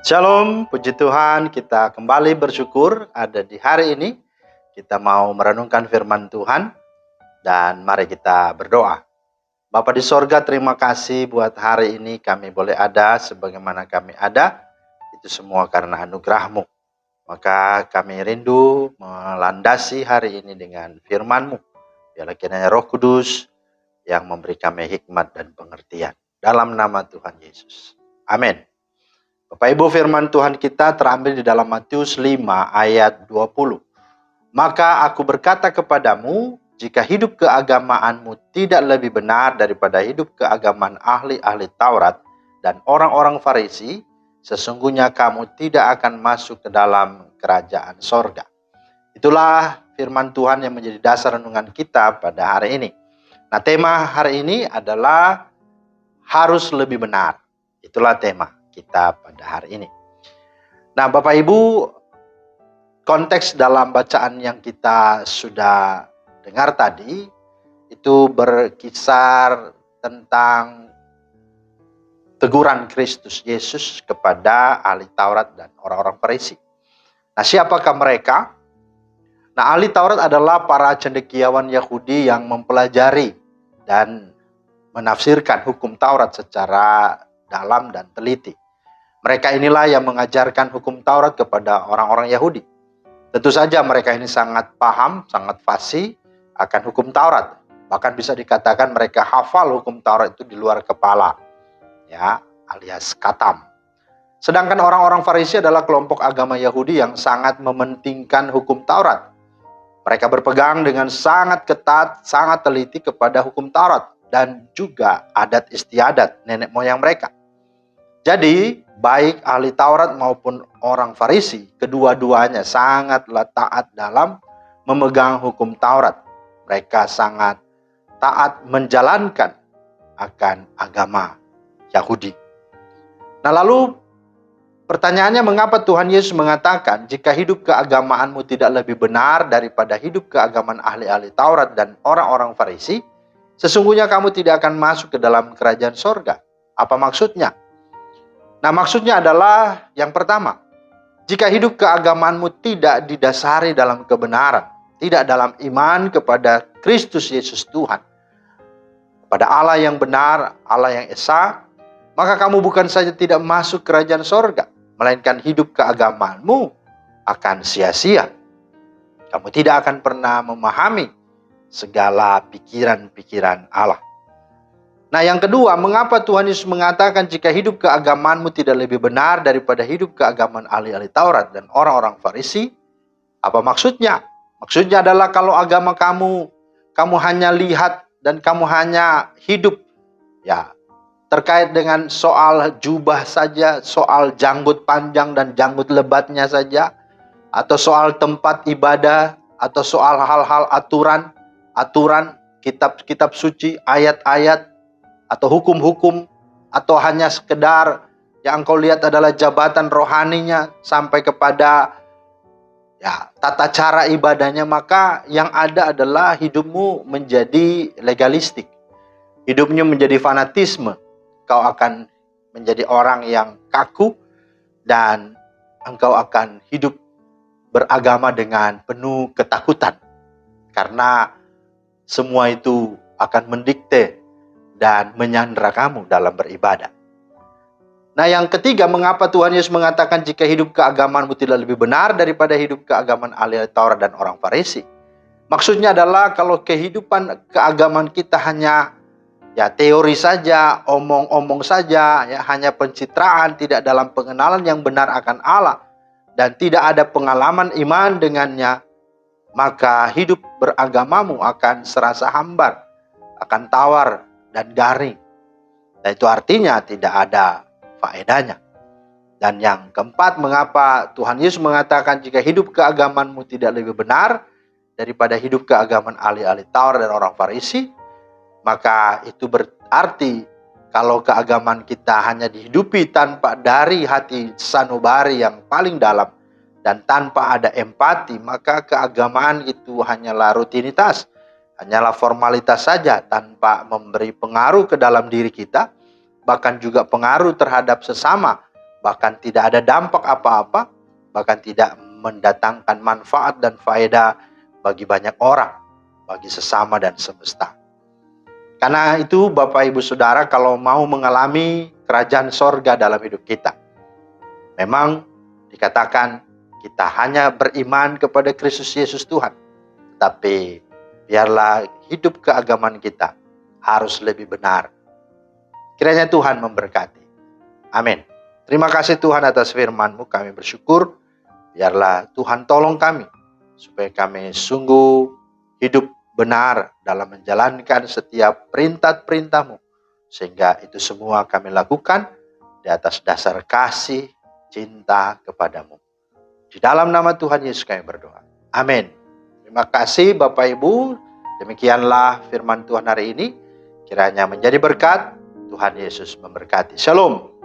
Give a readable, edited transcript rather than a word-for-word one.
Shalom, puji Tuhan, kita kembali bersyukur ada di hari ini. Kita mau merenungkan firman Tuhan dan mari kita berdoa. Bapa di sorga, terima kasih buat hari ini kami boleh ada sebagaimana kami ada. Itu semua karena anugerah-Mu. Maka kami rindu melandasi hari ini dengan firman-Mu. Biarlah kiranya Roh Kudus yang memberi kami hikmat dan pengertian. Dalam nama Tuhan Yesus. Amin. Bapak Ibu, firman Tuhan kita terambil di dalam Matius 5 ayat 20. Maka aku berkata kepadamu, jika hidup keagamaanmu tidak lebih benar daripada hidup keagamaan ahli-ahli Taurat dan orang-orang Farisi, sesungguhnya kamu tidak akan masuk ke dalam kerajaan sorga. Itulah firman Tuhan yang menjadi dasar renungan kita pada hari ini. Nah, tema hari ini adalah harus lebih benar. Itulah tema kita pada hari ini. Nah, Bapak Ibu, konteks dalam bacaan yang kita sudah dengar tadi itu berkisar tentang teguran Kristus Yesus kepada ahli Taurat dan orang-orang Farisi. Nah, siapakah mereka? Nah, ahli Taurat adalah para cendekiawan Yahudi yang mempelajari dan menafsirkan hukum Taurat secara dalam dan teliti. Mereka inilah yang mengajarkan hukum Taurat kepada orang-orang Yahudi. Tentu saja mereka ini sangat paham, sangat fasih akan hukum Taurat. Bahkan bisa dikatakan mereka hafal hukum Taurat itu di luar kepala, ya, alias katam. Sedangkan orang-orang Farisi adalah kelompok agama Yahudi yang sangat mementingkan hukum Taurat. Mereka berpegang dengan sangat ketat, sangat teliti kepada hukum Taurat dan juga adat istiadat nenek moyang mereka. Jadi, baik ahli Taurat maupun orang Farisi, kedua-duanya sangatlah taat dalam memegang hukum Taurat. Mereka sangat taat menjalankan akan agama Yahudi. Nah, lalu pertanyaannya, mengapa Tuhan Yesus mengatakan jika hidup keagamaanmu tidak lebih benar daripada hidup keagamaan ahli-ahli Taurat dan orang-orang Farisi, sesungguhnya kamu tidak akan masuk ke dalam kerajaan sorga. Apa maksudnya? Nah, maksudnya adalah yang pertama, jika hidup keagamaanmu tidak didasari dalam kebenaran, tidak dalam iman kepada Kristus Yesus Tuhan, pada Allah yang benar, Allah yang esa, maka kamu bukan saja tidak masuk kerajaan sorga, melainkan hidup keagamaanmu akan sia-sia. Kamu tidak akan pernah memahami segala pikiran-pikiran Allah. Nah, yang kedua, mengapa Tuhan Yesus mengatakan jika hidup keagamaanmu tidak lebih benar daripada hidup keagamaan ahli-ahli Taurat dan orang-orang Farisi? Apa maksudnya? Maksudnya adalah kalau agama kamu hanya lihat dan kamu hanya hidup, ya, terkait dengan soal jubah saja, soal janggut panjang dan janggut lebatnya saja, atau soal tempat ibadah, atau soal hal-hal aturan, kitab-kitab suci, ayat-ayat, atau hukum-hukum, atau hanya sekedar yang engkau lihat adalah jabatan rohaninya sampai kepada, ya, tata cara ibadahnya, maka yang ada adalah hidupmu menjadi legalistik. Hidupnya menjadi fanatisme. Kau akan menjadi orang yang kaku dan engkau akan hidup beragama dengan penuh ketakutan. Karena semua itu akan mendikte dan menyandera kamu dalam beribadah. Nah, yang ketiga, mengapa Tuhan Yesus mengatakan jika hidup keagamaanmu tidak lebih benar daripada hidup keagamaan ahli Taurat dan orang Farisi? Maksudnya adalah kalau kehidupan keagamaan kita hanya, ya, teori saja, omong-omong saja, ya, hanya pencitraan, tidak dalam pengenalan yang benar akan Allah, dan tidak ada pengalaman iman dengannya, maka hidup beragamamu akan serasa hambar, akan tawar dan garing. Dan itu artinya tidak ada faedahnya. Dan yang keempat, mengapa Tuhan Yesus mengatakan jika hidup keagamaanmu tidak lebih benar daripada hidup keagamaan ahli-ahli Taurat dan orang Farisi? Maka itu berarti kalau keagamaan kita hanya dihidupi tanpa dari hati sanubari yang paling dalam dan tanpa ada empati, maka keagamaan itu hanyalah rutinitas, hanyalah formalitas saja tanpa memberi pengaruh ke dalam diri kita, bahkan juga pengaruh terhadap sesama, bahkan tidak ada dampak apa-apa, bahkan tidak mendatangkan manfaat dan faedah bagi banyak orang, bagi sesama dan semesta. Karena itu Bapak Ibu Saudara, kalau mau mengalami kerajaan sorga dalam hidup kita, memang dikatakan kita hanya beriman kepada Kristus Yesus Tuhan. Tapi biarlah hidup keagamaan kita harus lebih benar. Kiranya Tuhan memberkati. Amin. Terima kasih Tuhan atas firman-Mu, kami bersyukur. Biarlah Tuhan tolong kami, supaya kami sungguh hidup benar dalam menjalankan setiap perintah-perintah-Mu. Sehingga itu semua kami lakukan di atas dasar kasih, cinta kepadamu. Di dalam nama Tuhan Yesus kami berdoa. Amin. Terima kasih Bapak Ibu. Demikianlah firman Tuhan hari ini. Kiranya menjadi berkat. Tuhan Yesus memberkati. Shalom.